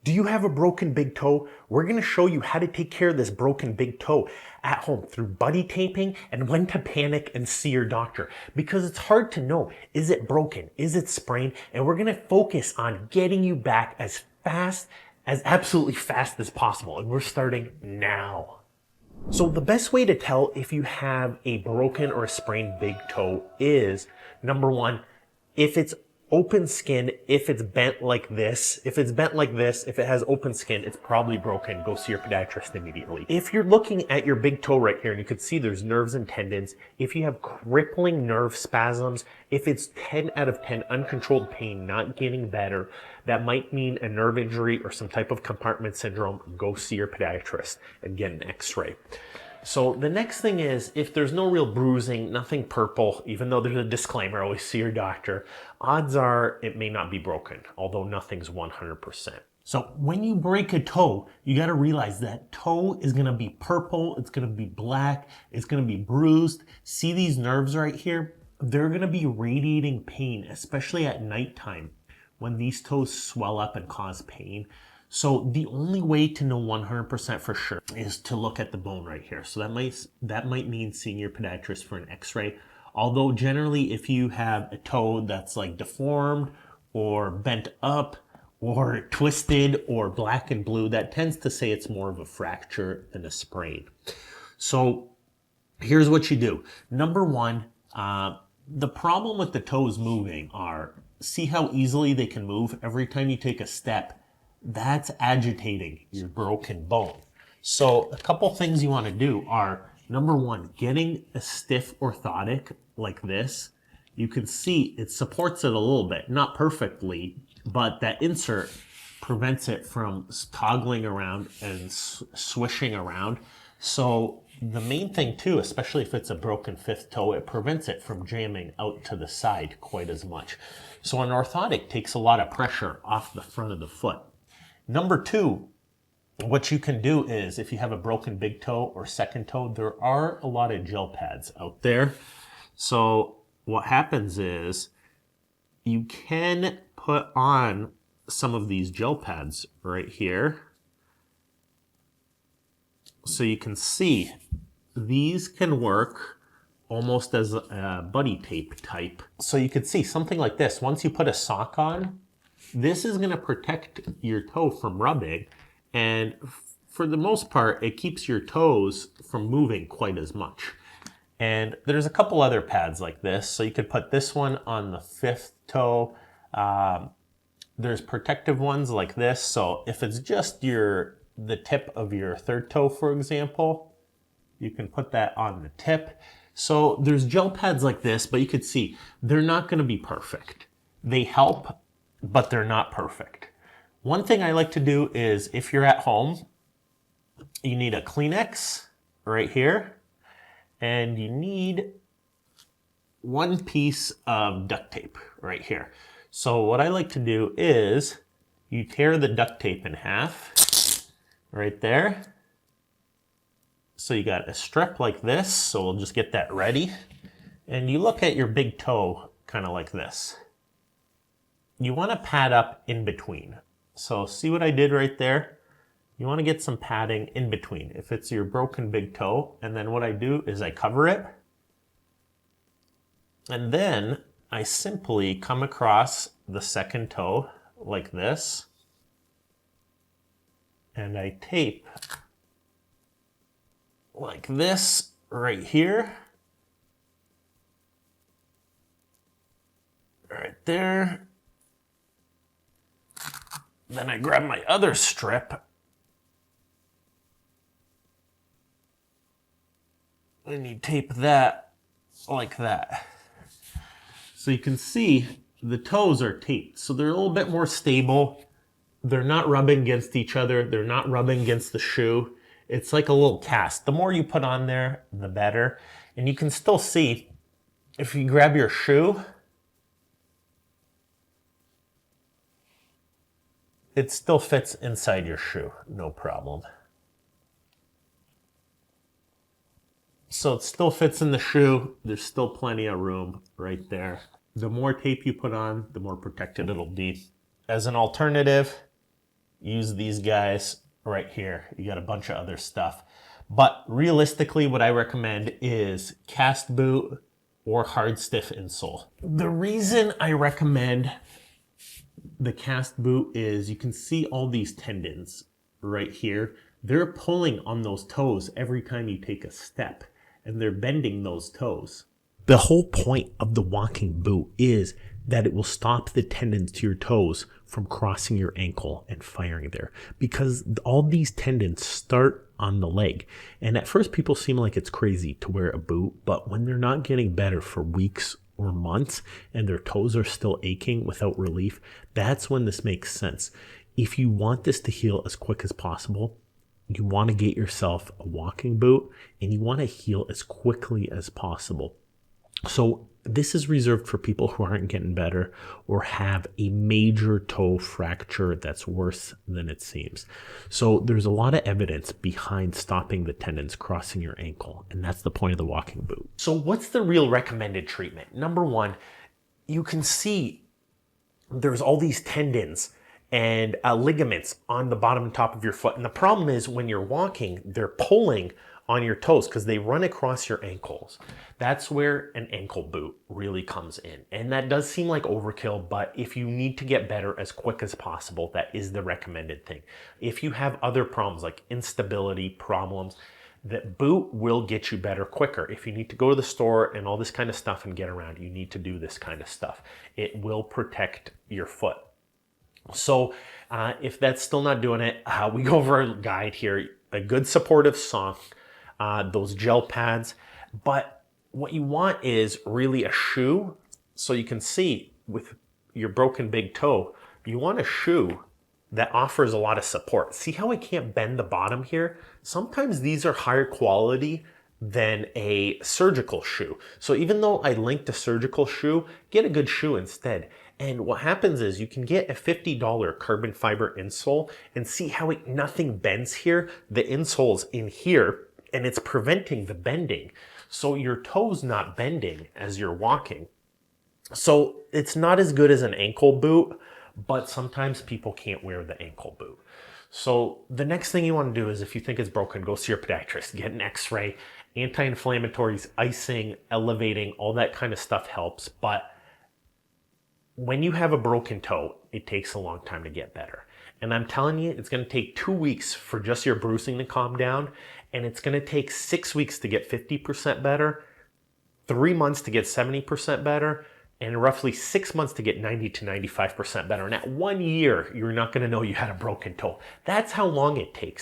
Do you have a broken big toe? We're going to show you how to take care of this broken big toe at home through buddy taping and when to panic and see your doctor. Because it's hard to know, is it broken? Is it sprained? And we're going to focus on getting you back as absolutely fast as possible. And we're starting now. So the best way to tell if you have a broken or a sprained big toe is, number one, if it's open skin, if it's bent like this, if it has open skin, it's probably broken. Go see your podiatrist immediately. If you're looking at your big toe right here and you can see there's nerves and tendons, if you have crippling nerve spasms, if it's 10 out of 10 uncontrolled pain, not getting better, that might mean a nerve injury or some type of compartment syndrome. Go see your podiatrist and get an x-ray. So the next thing is, if there's no real bruising, nothing purple, even though there's a disclaimer, always see your doctor, odds are it may not be broken, although nothing's 100%. So when you break a toe, you got to realize that toe is going to be purple, it's going to be black, it's going to be bruised. See these nerves right here? They're going to be radiating pain, especially at nighttime when these toes swell up and cause pain. So the only way to know 100% for sure is to look at the bone right here. So that might mean seeing your podiatrist for an x-ray. Although generally if you have a toe that's like deformed or bent up or twisted or black and blue, that tends to say it's more of a fracture than a sprain. So here's what you do. Number one, the problem with the toes moving are, see how easily they can move every time you take a step. That's agitating your broken bone. So a couple things you want to do are, number one, getting a stiff orthotic like this. You can see it supports it a little bit, not perfectly, but that insert prevents it from toggling around and swishing around. So the main thing too, especially if it's a broken fifth toe, it prevents it from jamming out to the side quite as much. So an orthotic takes a lot of pressure off the front of the foot. Number two, what you can do is, if you have a broken big toe or second toe, there are a lot of gel pads out there. So what happens is you can put on some of these gel pads right here. So you can see these can work almost as a buddy tape type. So you can see something like this. Once you put a sock on, this is going to protect your toe from rubbing, and for the most part, it keeps your toes from moving quite as much. And there's a couple other pads like this, so you could put this one on the fifth toe. There's protective ones like this, so if it's just the tip of your third toe, for example, you can put that on the tip. So there's gel pads like this, but you could see they're not going to be perfect. They help, but they're not perfect. One thing I like to do is, if you're at home, you need a Kleenex right here, and you need one piece of duct tape right here. So what I like to do is, you tear the duct tape in half right there. So you got a strip like this, so we'll just get that ready. And you look at your big toe kind of like this. You want to pad up in between. So see what I did right there? You want to get some padding in between if it's your broken big toe. And then what I do is I cover it. And then I simply come across the second toe like this. And I tape like this right here. Right there. Then I grab my other strip and you tape that like that. So you can see the toes are taped, so they're a little bit more stable. They're not rubbing against each other. They're not rubbing against the shoe. It's like a little cast. The more you put on there, the better. And you can still see, if you grab your shoe, it still fits inside your shoe, no problem. So it still fits in the shoe. There's still plenty of room right there. The more tape you put on, the more protected it'll be. As an alternative, use these guys right here. You got a bunch of other stuff. But realistically, what I recommend is cast boot or hard stiff insole. The reason I recommend the cast boot is you can see all these tendons right here. They're pulling on those toes every time you take a step, and they're bending those toes. The whole point of the walking boot is that it will stop the tendons to your toes from crossing your ankle and firing there, because all these tendons start on the leg. And at first people seem like it's crazy to wear a boot, but when they're not getting better for weeks or months and their toes are still aching without relief, that's when this makes sense. If you want this to heal as quick as possible, you want to get yourself a walking boot and you want to heal as quickly as possible. So this is reserved for people who aren't getting better or have a major toe fracture that's worse than it seems. So there's a lot of evidence behind stopping the tendons crossing your ankle, and that's the point of the walking boot. So what's the real recommended treatment? Number one, you can see there's all these tendons and ligaments on the bottom and top of your foot. And the problem is when you're walking, they're pulling on your toes because they run across your ankles. That's where an ankle boot really comes in. And that does seem like overkill, but if you need to get better as quick as possible, that is the recommended thing. If you have other problems like instability problems, that boot will get you better quicker. If you need to go to the store and all this kind of stuff and get around, you need to do this kind of stuff. It will protect your foot. So if that's still not doing it, we go over our guide here. A good supportive sock, those gel pads. But what you want is really a shoe. So you can see with your broken big toe, you want a shoe that offers a lot of support. See how I can't bend the bottom here? Sometimes these are higher quality than a surgical shoe. So even though I linked a surgical shoe, get a good shoe instead. And what happens is you can get a $50 carbon fiber insole and see how nothing bends here. The insole's in here and it's preventing the bending. So your toe's not bending as you're walking. So it's not as good as an ankle boot, but sometimes people can't wear the ankle boot. So the next thing you want to do is if you think it's broken, go see your podiatrist, get an x-ray. Anti-inflammatories, icing, elevating, all that kind of stuff helps. But when you have a broken toe, it takes a long time to get better. And I'm telling you, it's going to take 2 weeks for just your bruising to calm down. And it's going to take 6 weeks to get 50% better, 3 months to get 70% better, and roughly 6 months to get 90 to 95% better. And at 1 year, you're not going to know you had a broken toe. That's how long it takes.